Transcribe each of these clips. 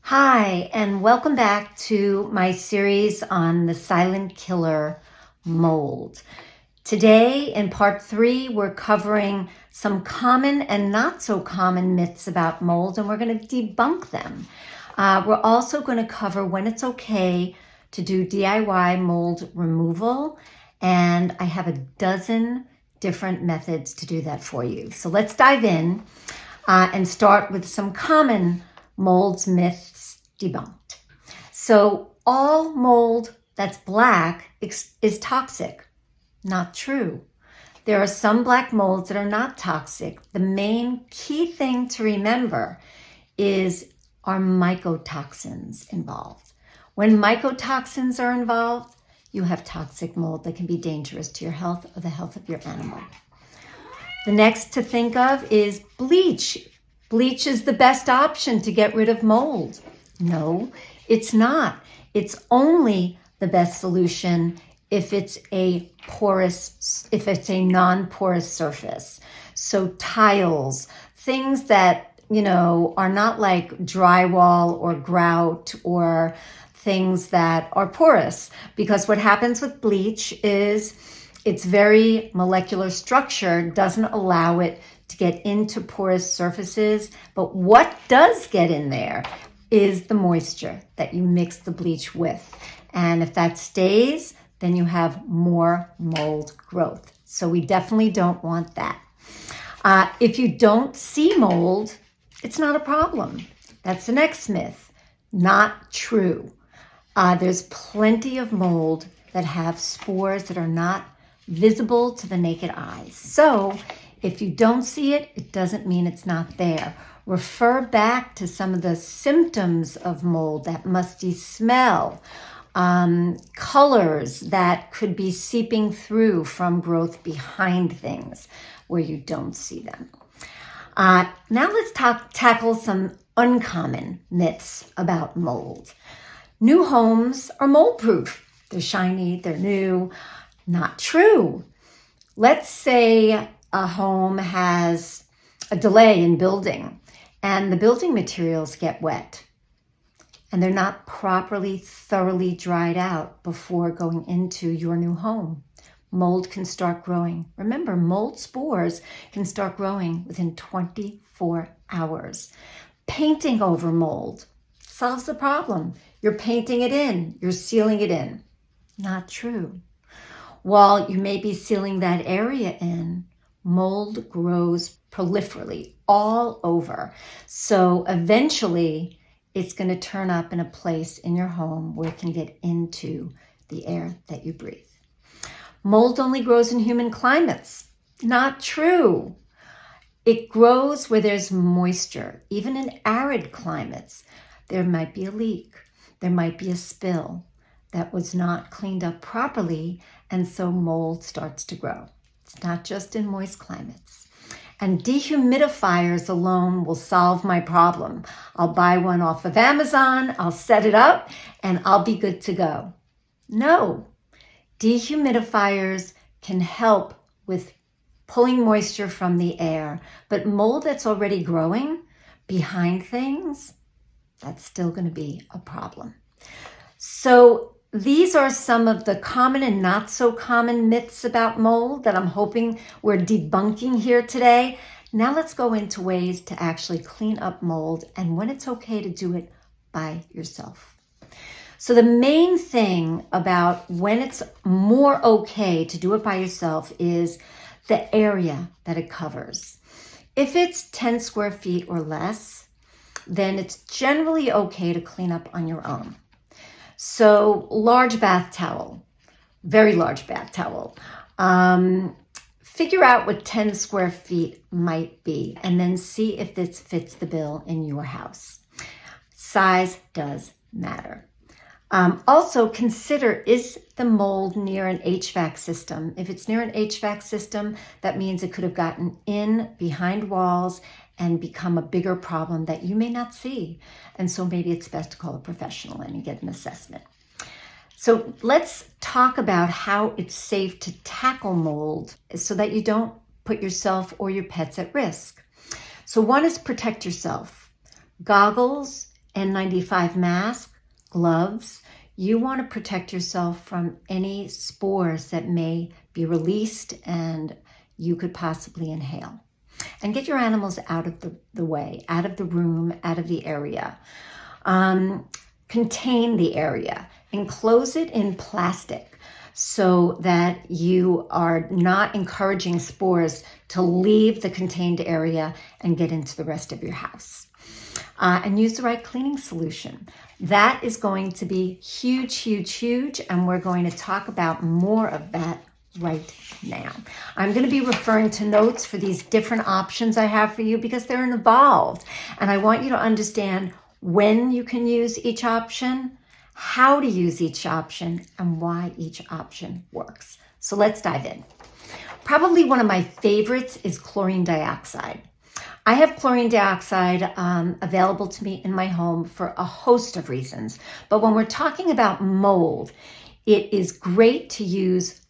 Hi, and welcome back to my series on the silent killer, mold. Today, in part 3, we're covering some common and not so common myths about mold, and we're going to debunk them. We're also going to cover when it's okay to do DIY mold removal, and I have a dozen different methods to do that for you. So let's dive in and start with some common mold myths debunked. So all mold that's black is toxic. Not true. There are some black molds that are not toxic. The main key thing to remember is are mycotoxins involved. When mycotoxins are involved, you have toxic mold that can be dangerous to your health or the health of your animal. The next to think of is bleach. Bleach is the best option to get rid of mold. No, it's not. It's only the best solution if it's a non-porous surface. So tiles, things that, are not like drywall or grout or things that are porous. Because what happens with bleach is its very molecular structure doesn't allow it to get into porous surfaces. But what does get in there is the moisture that you mix the bleach with. And if that stays, then you have more mold growth. So we definitely don't want that. If you don't see mold, it's not a problem. That's the next myth. Not true. There's plenty of mold that have spores that are not visible to the naked eye. So if you don't see it, it doesn't mean it's not there. Refer back to some of the symptoms of mold, that musty smell, colors that could be seeping through from growth behind things where you don't see them. Now let's tackle some uncommon myths about mold. New homes are mold-proof. They're shiny, they're new. Not true. Let's say a home has a delay in building and the building materials get wet and they're not properly, thoroughly dried out before going into your new home. Mold can start growing. Remember, mold spores can start growing within 24 hours. Painting over mold solves the problem. You're painting it in, you're sealing it in. Not true. While you may be sealing that area in, mold grows proliferally all over. So eventually it's going to turn up in a place in your home where it can get into the air that you breathe. Mold only grows in humid climates. Not true. It grows where there's moisture. Even in arid climates, there might be a leak. There might be a spill that was not cleaned up properly, and so mold starts to grow. It's not just in moist climates. And dehumidifiers alone will solve my problem. I'll buy one off of Amazon, I'll set it up, and I'll be good to go. No, dehumidifiers can help with pulling moisture from the air, but mold that's already growing behind things, that's still going to be a problem. So these are some of the common and not so common myths about mold that I'm hoping we're debunking here today. Now let's go into ways to actually clean up mold and when it's okay to do it by yourself. So the main thing about when it's more okay to do it by yourself is the area that it covers. If it's 10 square feet or less, then it's generally okay to clean up on your own. So large bath towel, very large bath towel. Figure out what 10 square feet might be and then see if this fits the bill in your house. Size does matter. Also consider, is the mold near an HVAC system? If it's near an HVAC system, that means it could have gotten in behind walls and become a bigger problem that you may not see. And so maybe it's best to call a professional in and get an assessment. So let's talk about how it's safe to tackle mold so that you don't put yourself or your pets at risk. So one is protect yourself. Goggles N95 mask, gloves. You want to protect yourself from any spores that may be released and you could possibly inhale. And get your animals out of the way, out of the room, out of the area. Contain the area. Enclose it in plastic so that you are not encouraging spores to leave the contained area and get into the rest of your house. And use the right cleaning solution. That is going to be huge, huge, huge. And we're going to talk about more of that right now. I'm going to be referring to notes for these different options I have for you because they're involved. And I want you to understand when you can use each option, how to use each option, and why each option works. So let's dive in. Probably one of my favorites is chlorine dioxide. I have chlorine dioxide available to me in my home for a host of reasons. But when we're talking about mold, it is great to use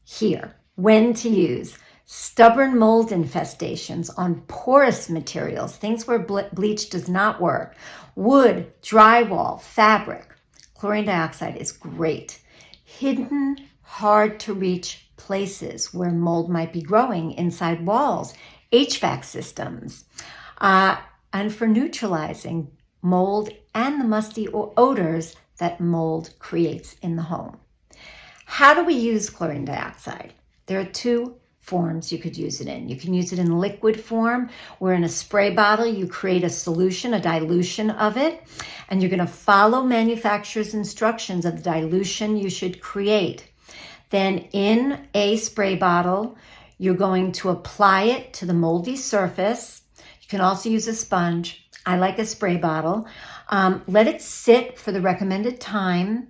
here. When to use. Stubborn mold infestations on porous materials, things where bleach does not work. Wood, drywall, fabric. Chlorine dioxide is great. Hidden, hard to reach places where mold might be growing inside walls, HVAC systems, and for neutralizing mold and the musty odors that mold creates in the home. How do we use chlorine dioxide? There are two forms you could use it in. You can use it in liquid form, where in a spray bottle you create a solution, a dilution of it, and you're going to follow manufacturer's instructions of the dilution you should create. Then in a spray bottle, you're going to apply it to the moldy surface. You can also use a sponge. I like a spray bottle. Let it sit for the recommended time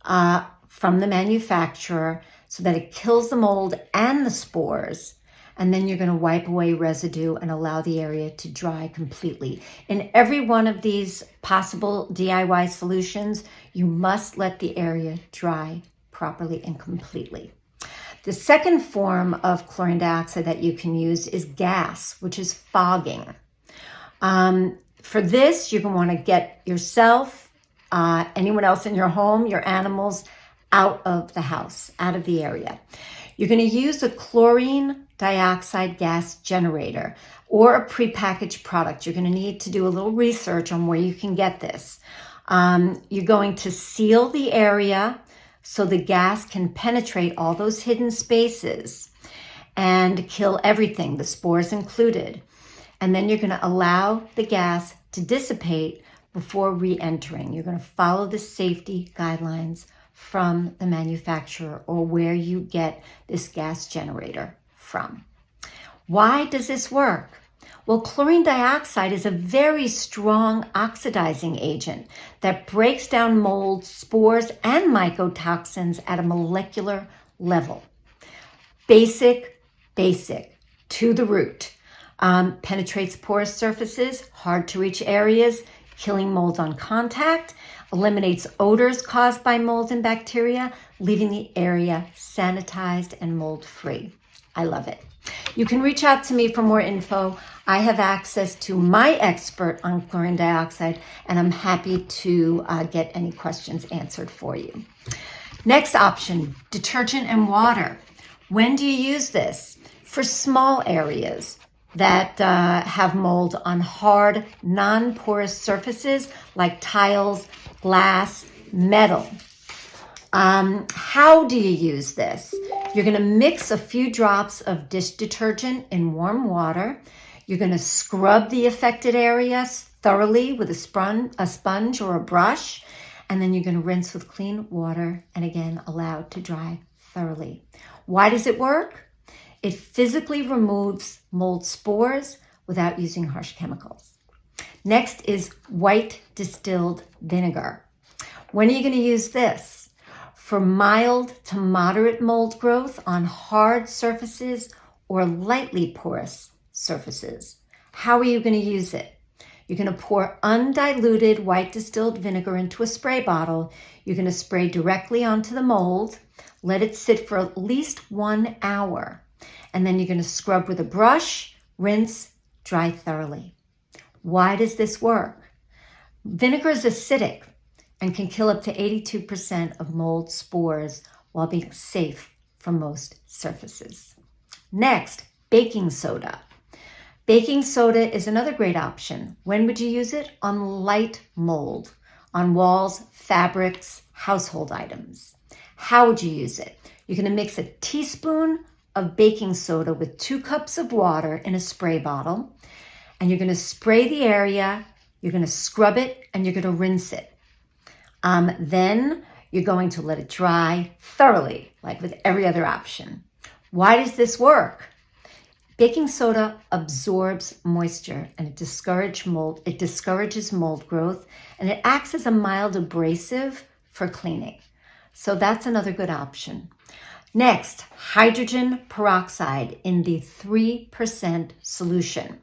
from the manufacturer so that it kills the mold and the spores. And then you're going to wipe away residue and allow the area to dry completely. In every one of these possible DIY solutions, you must let the area dry properly and completely. The second form of chlorine dioxide that you can use is gas, which is fogging. For this, you're going to want to get yourself, anyone else in your home, your animals, out of the house, out of the area. You're going to use a chlorine dioxide gas generator or a prepackaged product. You're going to need to do a little research on where you can get this. You're going to seal the area so the gas can penetrate all those hidden spaces and kill everything, the spores included. And then you're going to allow the gas to dissipate before re-entering. You're going to follow the safety guidelines from the manufacturer or where you get this gas generator from. Why does this work? Well, chlorine dioxide is a very strong oxidizing agent that breaks down mold, spores, and mycotoxins at a molecular level. Basic, to the root. Penetrates porous surfaces, hard to reach areas, killing mold on contact, eliminates odors caused by mold and bacteria, leaving the area sanitized and mold-free. I love it. You can reach out to me for more info. I have access to my expert on chlorine dioxide, and I'm happy to get any questions answered for you. Next option, detergent and water. When do you use this? For small areas that have mold on hard, non-porous surfaces like tiles, glass, metal. How do you use this? You're going to mix a few drops of dish detergent in warm water. You're going to scrub the affected areas thoroughly with a sponge or a brush, and then you're going to rinse with clean water and again allow it to dry thoroughly. Why does it work? It physically removes mold spores without using harsh chemicals. Next is white distilled vinegar. When are you going to use this? For mild to moderate mold growth on hard surfaces or lightly porous surfaces. How are you going to use it? You're going to pour undiluted white distilled vinegar into a spray bottle. You're going to spray directly onto the mold. Let it sit for at least 1 hour. And then you're going to scrub with a brush, rinse, dry thoroughly. Why does this work? Vinegar is acidic and can kill up to 82% of mold spores while being safe for most surfaces. Next, baking soda. Baking soda is another great option. When would you use it? On light mold, on walls, fabrics, household items. How would you use it? You're going to mix a teaspoon of baking soda with 2 cups of water in a spray bottle, and you're going to spray the area, you're going to scrub it, and you're going to rinse it. Then you're going to let it dry thoroughly, like with every other option. Why does this work? Baking soda absorbs moisture and it discourages mold growth, and it acts as a mild abrasive for cleaning. So that's another good option. Next, hydrogen peroxide in the 3% solution.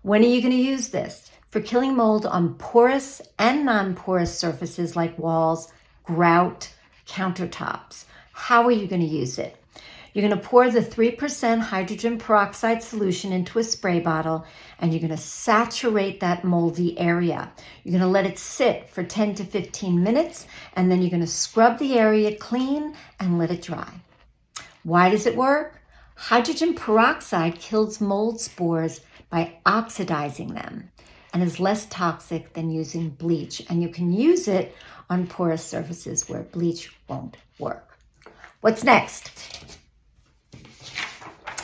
When are you going to use this? For killing mold on porous and non-porous surfaces like walls, grout, countertops. How are you going to use it? You're going to pour the 3% hydrogen peroxide solution into a spray bottle, and you're going to saturate that moldy area. You're going to let it sit for 10 to 15 minutes, and then you're going to scrub the area clean and let it dry. Why does it work? Hydrogen peroxide kills mold spores by oxidizing them and is less toxic than using bleach. And you can use it on porous surfaces where bleach won't work. What's next?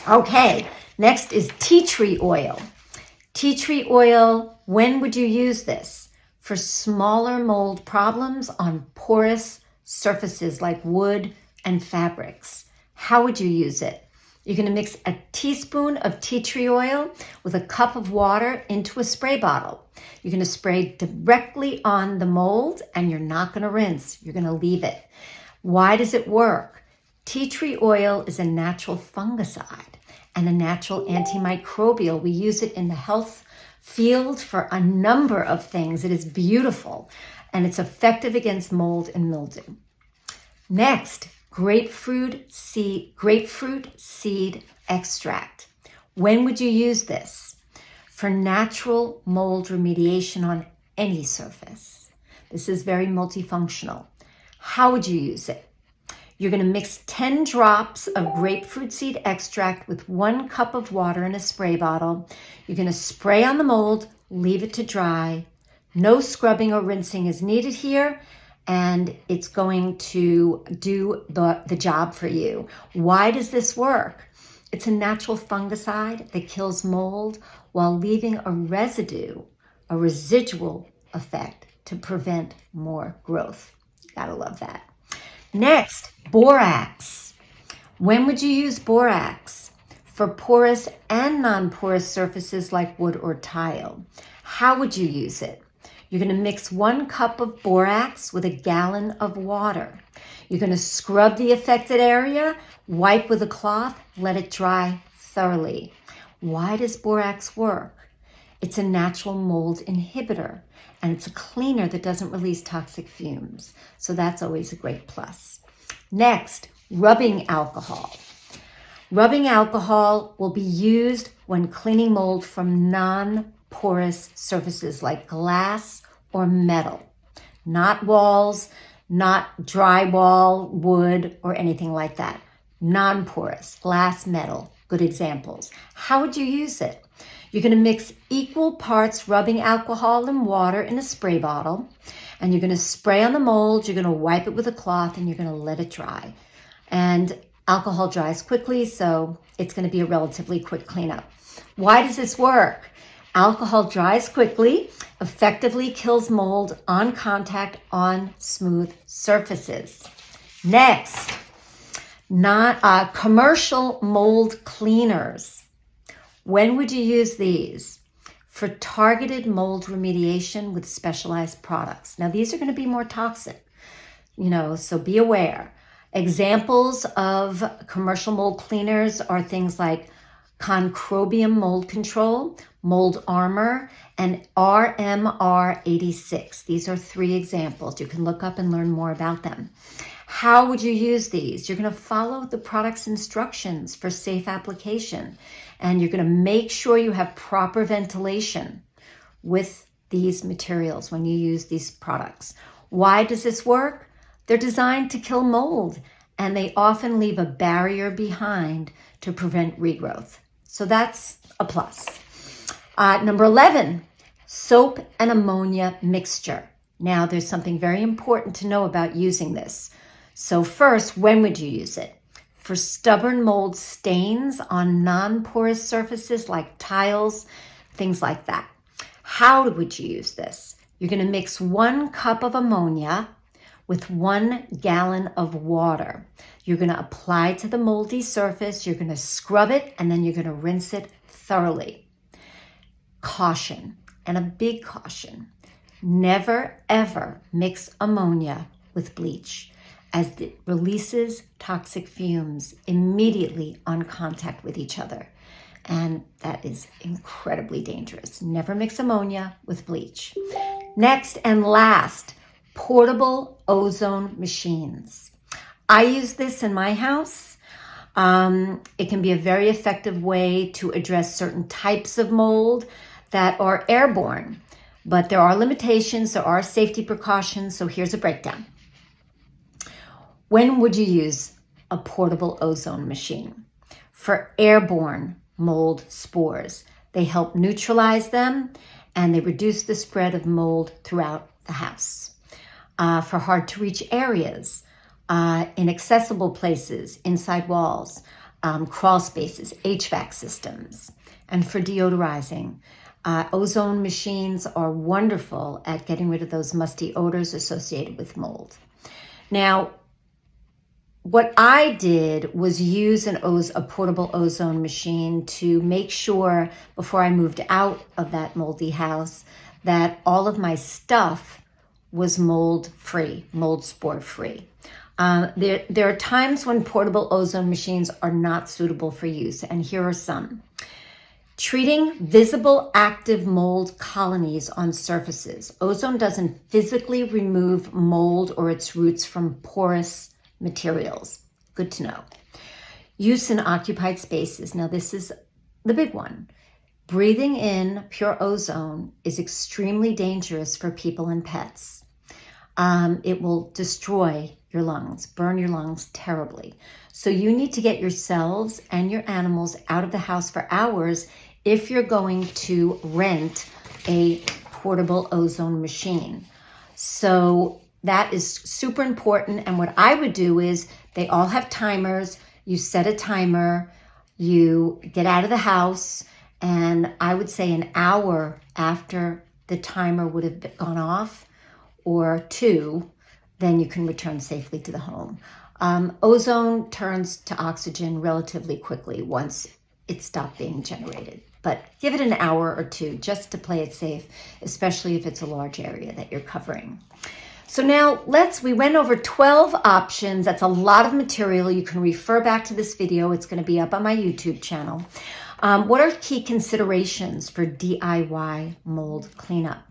Okay, next is tea tree oil. Tea tree oil, when would you use this? For smaller mold problems on porous surfaces like wood and fabrics. How would you use it? You're going to mix a teaspoon of tea tree oil with a cup of water into a spray bottle. You're going to spray directly on the mold, and you're not going to rinse. You're going to leave it. Why does it work? Tea tree oil is a natural fungicide and a natural antimicrobial. We use it in the health field for a number of things. It is beautiful, and it's effective against mold and mildew. Next, grapefruit seed extract. When would you use this? For natural mold remediation on any surface. This is very multifunctional. How would you use it? You're going to mix 10 drops of grapefruit seed extract with 1 cup of water in a spray bottle. You're going to spray on the mold, leave it to dry. No scrubbing or rinsing is needed here, and it's going to do the job for you. Why does this work? It's a natural fungicide that kills mold while leaving a residual effect to prevent more growth. Gotta love that. Next, borax. When would you use borax? For porous and non-porous surfaces like wood or tile. How would you use it? You're going to mix 1 cup of borax with a gallon of water. You're going to scrub the affected area, wipe with a cloth, let it dry thoroughly. Why does borax work? It's a natural mold inhibitor, and it's a cleaner that doesn't release toxic fumes. So that's always a great plus. Next, rubbing alcohol. Rubbing alcohol will be used when cleaning mold from non-porous surfaces like glass or metal. Not walls, not drywall, wood, or anything like that. Non-porous, glass, metal, good examples. How would you use it? You're going to mix equal parts rubbing alcohol and water in a spray bottle, and you're going to spray on the mold, you're going to wipe it with a cloth, and you're going to let it dry. And alcohol dries quickly, so it's going to be a relatively quick cleanup. Why does this work? Alcohol dries quickly, effectively kills mold on contact on smooth surfaces. Next, commercial mold cleaners. When would you use these? For targeted mold remediation with specialized products. Now, these are going to be more toxic, so be aware. Examples of commercial mold cleaners are things like Concrobium mold control, mold armor, and RMR 86. These are 3 examples. You can look up and learn more about them. How would you use these? You're going to follow the product's instructions for safe application, and you're going to make sure you have proper ventilation with these materials when you use these products. Why does this work? They're designed to kill mold, and they often leave a barrier behind to prevent regrowth. So that's a plus. Number 11, soap and ammonia mixture. Now, there's something very important to know about using this. So first, when would you use it? For stubborn mold stains on non-porous surfaces like tiles, things like that. How would you use this? You're going to mix 1 cup of ammonia with 1 gallon of water. You're going to apply to the moldy surface. You're going to scrub it, and then you're going to rinse it thoroughly. Caution, and a big caution. Never, ever mix ammonia with bleach, as it releases toxic fumes immediately on contact with each other. And that is incredibly dangerous. Never mix ammonia with bleach. Next and last, portable ozone machines. I use this in my house. It can be a very effective way to address certain types of mold that are airborne, but there are limitations, there are safety precautions, so here's a breakdown. When would you use a portable ozone machine? For airborne mold spores. They help neutralize them, and they reduce the spread of mold throughout the house. For hard-to-reach areas, inaccessible places, inside walls, crawl spaces, HVAC systems. And for deodorizing, ozone machines are wonderful at getting rid of those musty odors associated with mold. Now, what I did was use a portable ozone machine to make sure before I moved out of that moldy house that all of my stuff was mold-free, mold spore-free. There are times when portable ozone machines are not suitable for use, and here are some. Treating visible active mold colonies on surfaces. Ozone doesn't physically remove mold or its roots from porous materials. Good to know. Use in occupied spaces. Now, this is the big one. Breathing in pure ozone is extremely dangerous for people and pets. It will destroy your lungs, burn your lungs terribly. So you need to get yourselves and your animals out of the house for hours if you're going to rent a portable ozone machine. So that is super important. And what I would do is they all have timers. You set a timer, you get out of the house, and I would say an hour after the timer would have gone off, or 2, then you can return safely to the home. Ozone turns to oxygen relatively quickly once it stopped being generated. But give it an hour or 2 just to play it safe, especially if it's a large area that you're covering. So now we went over 12 options. That's a lot of material. You can refer back to this video. It's going to be up on my YouTube channel. What are key considerations for DIY mold cleanup?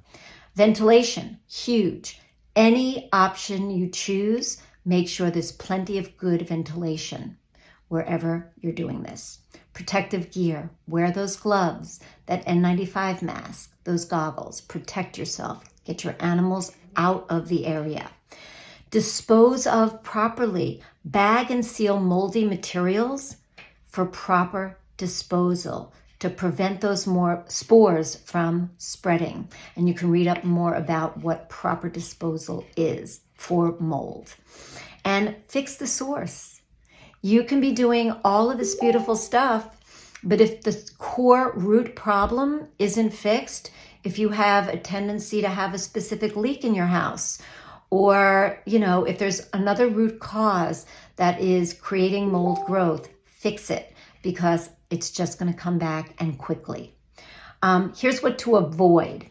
Ventilation, huge. Any option you choose, make sure there's plenty of good ventilation wherever you're doing this. Protective gear, wear those gloves, that N95 mask, those goggles, protect yourself, get your animals out of the area. Dispose of properly, bag and seal moldy materials for proper disposal to prevent those more spores from spreading. And you can read up more about what proper disposal is for mold. And fix the source. You can be doing all of this beautiful stuff, but if the core root problem isn't fixed, if you have a tendency to have a specific leak in your house, or, if there's another root cause that is creating mold growth, fix it, because it's just going to come back and quickly. Here's what to avoid.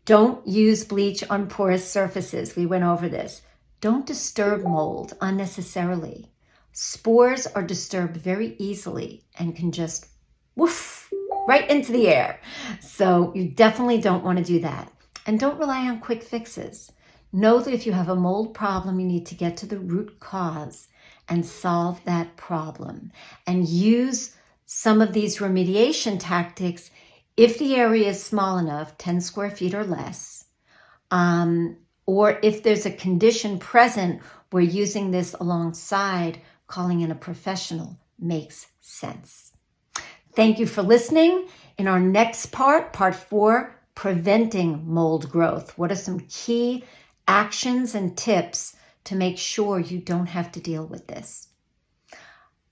Don't use bleach on porous surfaces. We went over this. Don't disturb mold unnecessarily. Spores are disturbed very easily and can just woof right into the air. So you definitely don't want to do that. And don't rely on quick fixes. Know that if you have a mold problem, you need to get to the root cause and solve that problem. And use some of these remediation tactics If the area is small enough, 10 square feet or less, or if there's a condition present where using this alongside calling in a professional makes sense. Thank you for listening. In our next part 4, preventing mold growth. What are some key actions and tips to make sure you don't have to deal with this?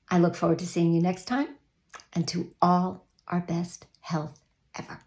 I look forward to seeing you next time, and to all our best health ever.